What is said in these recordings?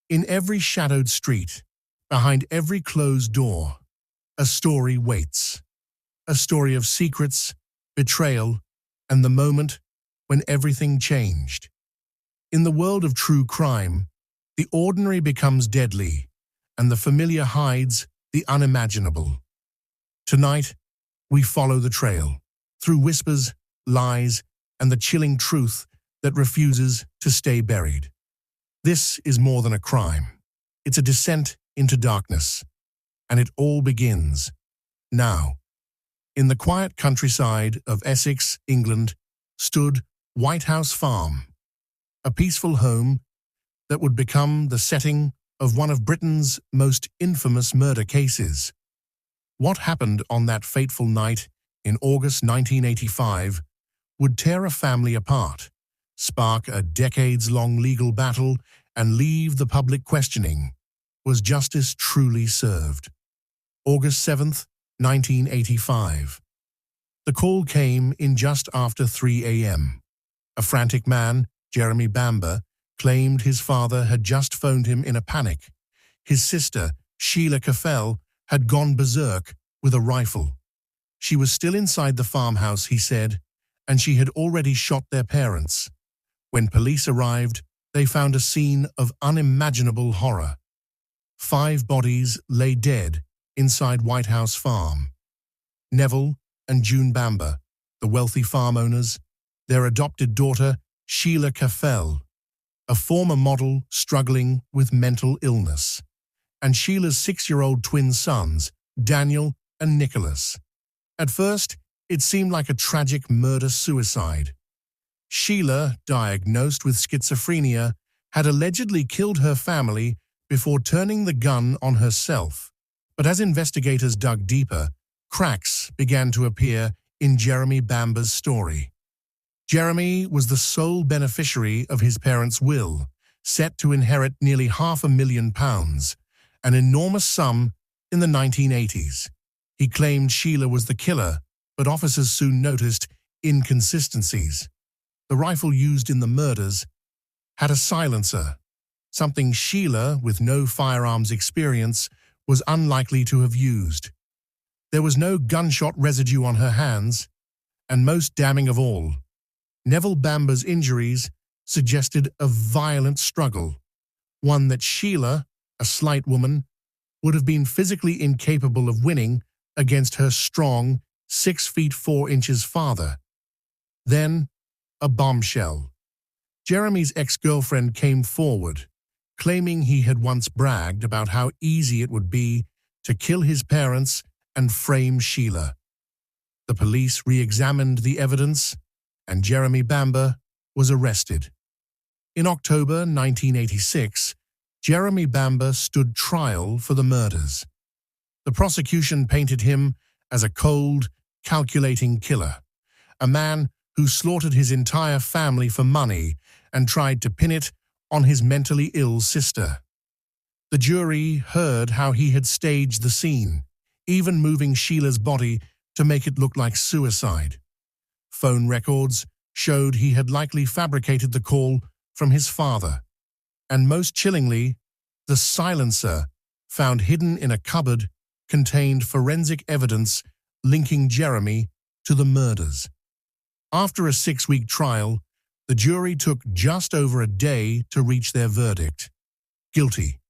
In every shadowed street, behind every closed door, a story waits. A story of secrets, betrayal, and the moment when everything changed. In the world of true crime, the ordinary becomes deadly, and the familiar hides the unimaginable. Tonight, we follow the trail, through whispers, lies, and the chilling truth that refuses to stay buried. This is more than a crime. It's a descent into darkness. And it all begins now. In the quiet countryside of Essex, England, stood White House Farm, a peaceful home that would become the setting of one of Britain's most infamous murder cases. What happened on that fateful night in August 1985 would tear a family apart, spark a decades-long legal battle, and leave the public questioning, was justice truly served? August 7th, 1985. The call came in just after 3 a.m. A frantic man, Jeremy Bamber, claimed his father had just phoned him in a panic. His sister, Sheila Caffell, had gone berserk with a rifle. She was still inside the farmhouse, he said, and she had already shot their parents. When police arrived, they found a scene of unimaginable horror. 5 bodies lay dead inside White House Farm. Neville and June Bamber, the wealthy farm owners, their adopted daughter, Sheila Caffell, a former model struggling with mental illness, and Sheila's 6-year-old twin sons, Daniel and Nicholas. At first, it seemed like a tragic murder-suicide. Sheila, diagnosed with schizophrenia, had allegedly killed her family before turning the gun on herself. But as investigators dug deeper, cracks began to appear in Jeremy Bamber's story. Jeremy was the sole beneficiary of his parents' will, set to inherit nearly £500,000, an enormous sum in the 1980s. He claimed Sheila was the killer, but officers soon noticed inconsistencies. The rifle used in the murders had a silencer, something Sheila, with no firearms experience, was unlikely to have used. There was no gunshot residue on her hands, and most damning of all, Neville Bamber's injuries suggested a violent struggle, one that Sheila, a slight woman, would have been physically incapable of winning against her strong 6 feet 4 inches father. Then, a bombshell. Jeremy's ex-girlfriend came forward, claiming he had once bragged about how easy it would be to kill his parents and frame Sheila. The police re-examined the evidence, and Jeremy Bamber was arrested. In October 1986, Jeremy Bamber stood trial for the murders. The prosecution painted him as a cold, calculating killer, a man who slaughtered his entire family for money and tried to pin it on his mentally ill sister. The jury heard how he had staged the scene, even moving Sheila's body to make it look like suicide. Phone records showed he had likely fabricated the call from his father. And most chillingly, the silencer, found hidden in a cupboard, contained forensic evidence linking Jeremy to the murders. After a 6-week trial, the jury took just over a day to reach their verdict: guilty.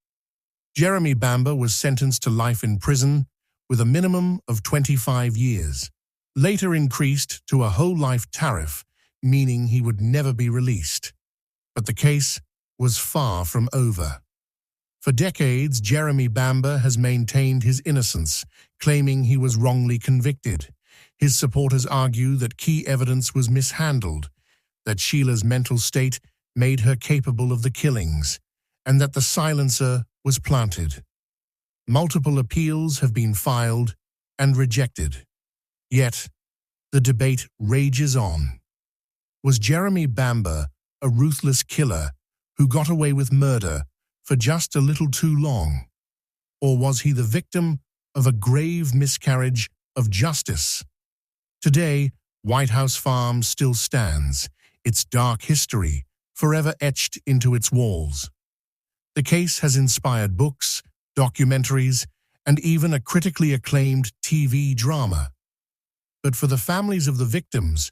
Jeremy Bamber was sentenced to life in prison with a minimum of 25 years, later increased to a whole life tariff, meaning he would never be released. But the case was far from over. For decades, Jeremy Bamber has maintained his innocence, claiming he was wrongly convicted. His supporters argue that key evidence was mishandled, that Sheila's mental state made her capable of the killings, and that the silencer was planted. Multiple appeals have been filed and rejected. Yet, the debate rages on. Was Jeremy Bamber a ruthless killer who got away with murder for just a little too long? Or was he the victim of a grave miscarriage of justice? Today, White House Farm still stands, its dark history forever etched into its walls. The case has inspired books, documentaries, and even a critically acclaimed TV drama. But for the families of the victims,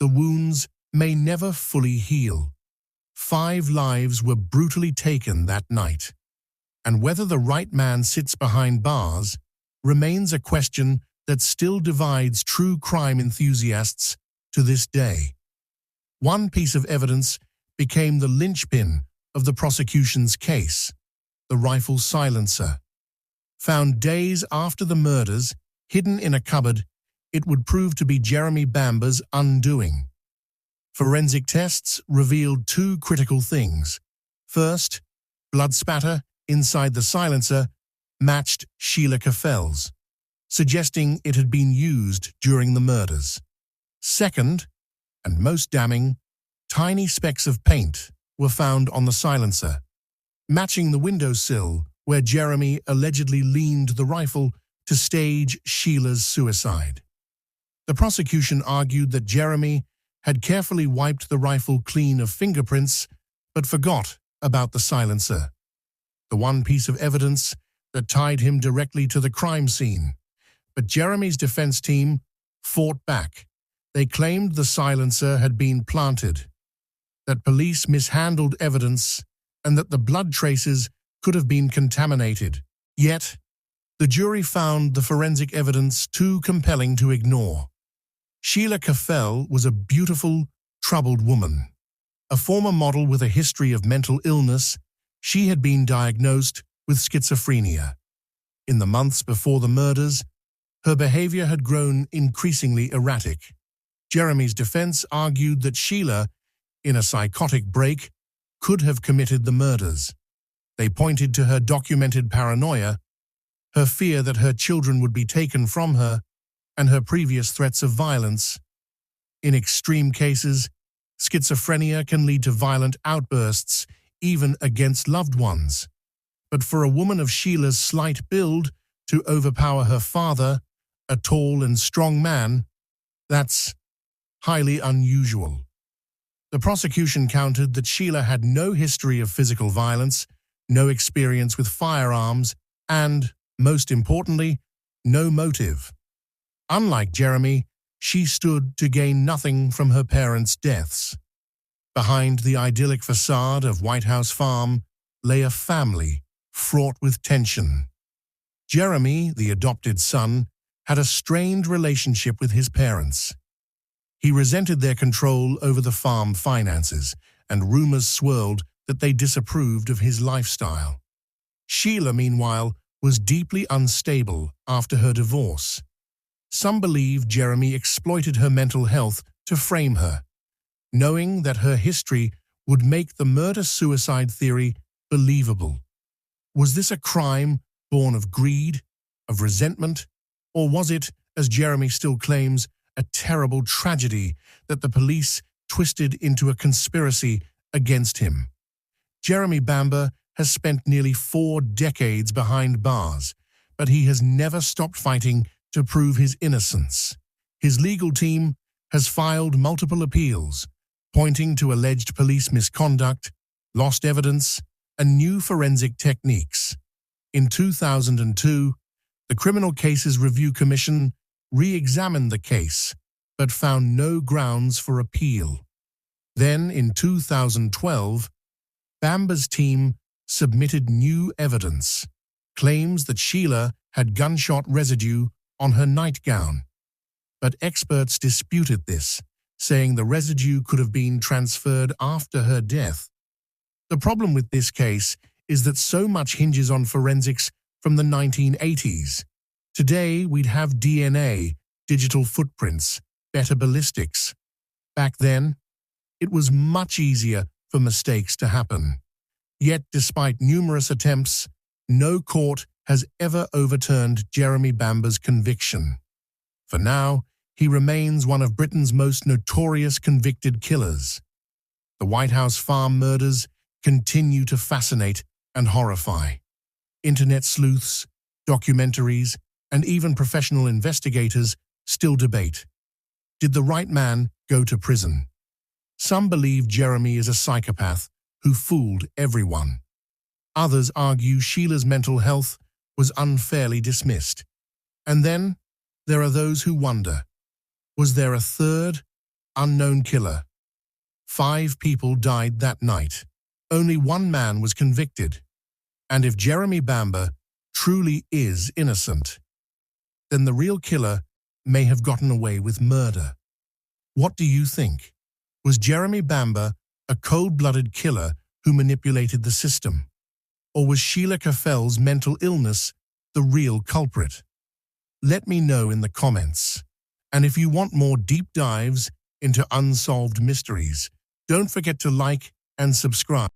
the wounds may never fully heal. 5 lives were brutally taken that night, and whether the right man sits behind bars remains a question that still divides true crime enthusiasts to this day. One piece of evidence became the linchpin of the prosecution's case: the rifle silencer. Found days after the murders, hidden in a cupboard, it would prove to be Jeremy Bamber's undoing. Forensic tests revealed 2 critical things. First, blood spatter inside the silencer matched Sheila Caffel's, suggesting it had been used during the murders. Second, and most damning, tiny specks of paint were found on the silencer, matching the windowsill where Jeremy allegedly leaned the rifle to stage Sheila's suicide. The prosecution argued that Jeremy had carefully wiped the rifle clean of fingerprints, but forgot about the silencer, the one piece of evidence that tied him directly to the crime scene. But Jeremy's defense team fought back. They claimed the silencer had been planted, that police mishandled evidence, and that the blood traces could have been contaminated. Yet, the jury found the forensic evidence too compelling to ignore. Sheila Caffel was a beautiful, troubled woman. A former model with a history of mental illness, she had been diagnosed with schizophrenia. In the months before the murders, her behavior had grown increasingly erratic. Jeremy's defense argued that Sheila, in a psychotic break, could have committed the murders. They pointed to her documented paranoia, her fear that her children would be taken from her, and her previous threats of violence. In extreme cases, schizophrenia can lead to violent outbursts, even against loved ones. But for a woman of Sheila's slight build to overpower her father, a tall and strong man, that's highly unusual. The prosecution countered that Sheila had no history of physical violence, no experience with firearms, and, most importantly, no motive. Unlike Jeremy, she stood to gain nothing from her parents' deaths. Behind the idyllic facade of White House Farm lay a family fraught with tension. Jeremy, the adopted son, had a strained relationship with his parents. He resented their control over the farm finances, and rumors swirled that they disapproved of his lifestyle. Sheila, meanwhile, was deeply unstable after her divorce. Some believe Jeremy exploited her mental health to frame her, knowing that her history would make the murder-suicide theory believable. Was this a crime born of greed, of resentment, or was it, as Jeremy still claims, a terrible tragedy that the police twisted into a conspiracy against him? Jeremy Bamber has spent nearly 4 decades behind bars, but he has never stopped fighting to prove his innocence. His legal team has filed multiple appeals, pointing to alleged police misconduct, lost evidence, and new forensic techniques. In 2002, the Criminal Cases Review Commission re-examined the case, but found no grounds for appeal. Then, in 2012, Bamber's team submitted new evidence, claims that Sheila had gunshot residue on her nightgown. But experts disputed this, saying the residue could have been transferred after her death. The problem with this case is that so much hinges on forensics from the 1980s. Today, we'd have DNA, digital footprints, better ballistics. Back then, it was much easier for mistakes to happen. Yet, despite numerous attempts, no court has ever overturned Jeremy Bamber's conviction. For now, he remains one of Britain's most notorious convicted killers. The White House Farm murders continue to fascinate and horrify. Internet sleuths, documentaries, and even professional investigators still debate: did the right man go to prison? Some believe Jeremy is a psychopath who fooled everyone. Others argue Sheila's mental health was unfairly dismissed. And then there are those who wonder, was there a third, unknown killer? 5 people died that night. Only one man was convicted. And if Jeremy Bamber truly is innocent, then the real killer may have gotten away with murder. What do you think? Was Jeremy Bamber a cold-blooded killer who manipulated the system? Or was Sheila Caffel's mental illness the real culprit? Let me know in the comments. And if you want more deep dives into unsolved mysteries, don't forget to like and subscribe.